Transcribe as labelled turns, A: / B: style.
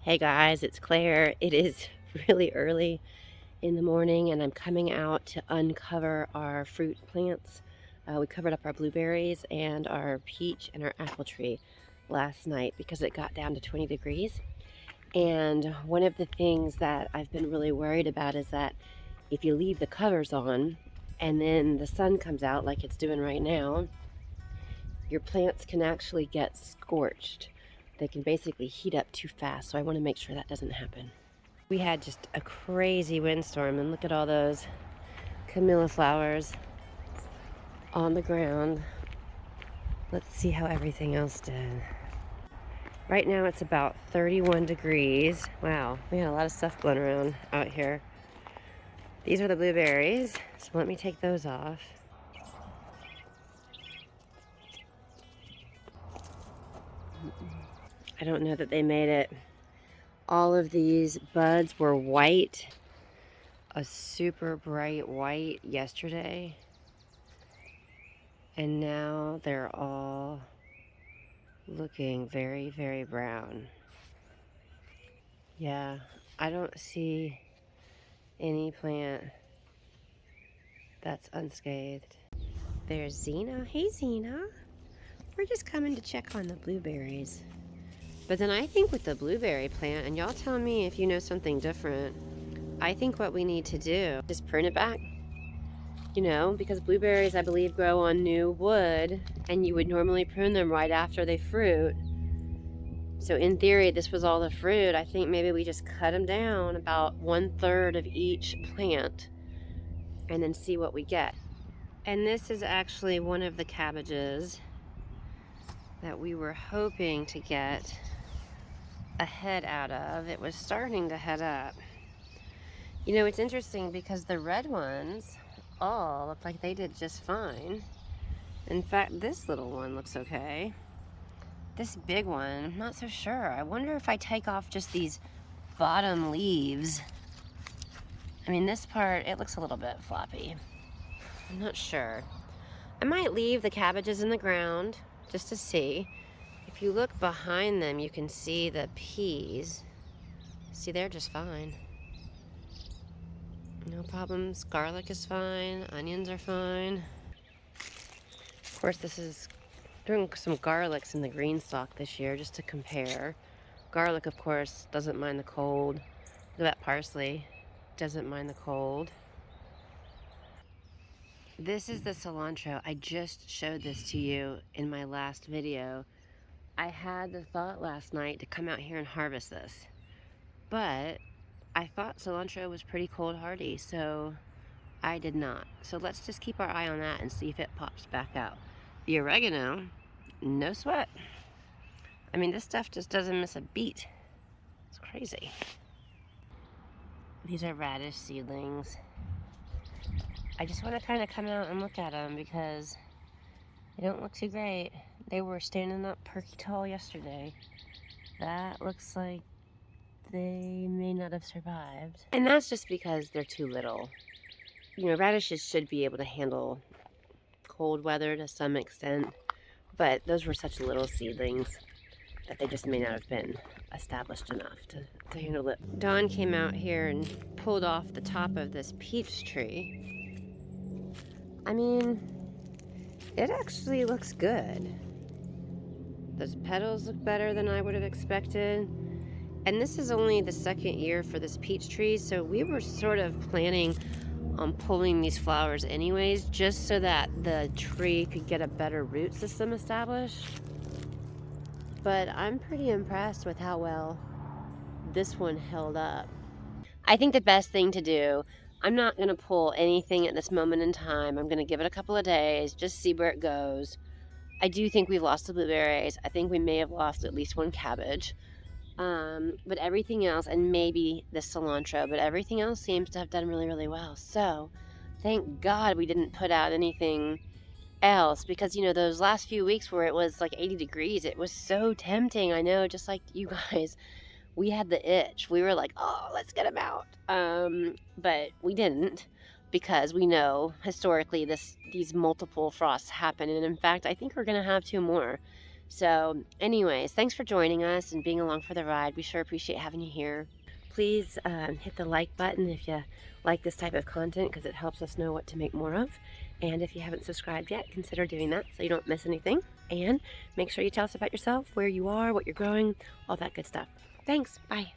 A: Hey guys, it's Claire. It is really early in the morning and I'm coming out to uncover our fruit plants. We covered up our blueberries and our peach and our apple tree last night because it got down to 20 degrees. And one of the things that I've been really worried about is that if you leave the covers on and then the sun comes out like it's doing right now, your plants can actually get scorched. They can basically heat up too fast, so I want to make sure that doesn't happen. We had just a crazy windstorm, and look at all those camellia flowers on the ground. Let's see how everything else did. Right now it's about 31 degrees. Wow, we had a lot of stuff going around out here. These are the blueberries, so let me take those off. I don't know that they made it. All of these buds were white, a super bright white yesterday, and now they're all looking very, very brown. Yeah, I don't see any plant that's unscathed. There's Xena. Hey, Xena. We're just coming to check on the blueberries. But then I think with the blueberry plant, and y'all tell me if you know something different, I think what we need to do is prune it back. You know, because blueberries, I believe, grow on new wood, and you would normally prune them right after they fruit. So in theory, this was all the fruit. I think maybe we just cut them down about 1/3 of each plant and then see what we get. And this is actually one of the cabbages that we were hoping to get a head out of. It was starting to head up. You know, it's interesting because the red ones all look like they did just fine. In fact, this little one looks okay. This big one, I'm not so sure. I wonder if I take off just these bottom leaves. I mean, this part, it looks a little bit floppy. I'm not sure. I might leave the cabbages in the ground just to see. If you look behind them, you can see the peas. See, they're just fine. No problems. Garlic is fine. Onions are fine. Of course, this is doing some garlics in the green stalk this year just to compare. Garlic, of course, doesn't mind the cold. Look at that parsley. Doesn't mind the cold. This is the cilantro. I just showed this to you in my last video. I had the thought last night to come out here and harvest this, but I thought cilantro was pretty cold hardy, so I did not. So let's just keep our eye on that and see if it pops back out. The oregano, no sweat. I mean, this stuff just doesn't miss a beat. It's crazy. These are radish seedlings. I just want to kind of come out and look at them because they don't look too great. They were standing up perky tall yesterday. That looks like they may not have survived. And that's just because they're too little. You know, radishes should be able to handle cold weather to some extent, but those were such little seedlings that they just may not have been established enough to handle it. Dawn came out here and pulled off the top of this peach tree. I mean, it actually looks good. Those petals look better than I would have expected. And this is only the second year for this peach tree, so we were sort of planning on pulling these flowers anyways, just so that the tree could get a better root system established. But I'm pretty impressed with how well this one held up. I think the best thing to do, I'm not going to pull anything at this moment in time. I'm going to give it a couple of days, just see where it goes. I do think we've lost the blueberries. I think we may have lost at least one cabbage. But everything else, and maybe the cilantro, but everything else seems to have done really, really well. So thank God we didn't put out anything else, because, you know, those last few weeks where it was like 80 degrees, it was so tempting. I know, just like you guys, we had the itch. We were like, oh, let's get them out. But we didn't, because we know historically these multiple frosts happen. And in fact, I think we're going to have two more. So anyways, thanks for joining us and being along for the ride. We sure appreciate having you here. Please hit the like button if you like this type of content, because it helps us know what to make more of. And if you haven't subscribed yet, consider doing that so you don't miss anything. And make sure you tell us about yourself, where you are, what you're growing, all that good stuff. Thanks. Bye.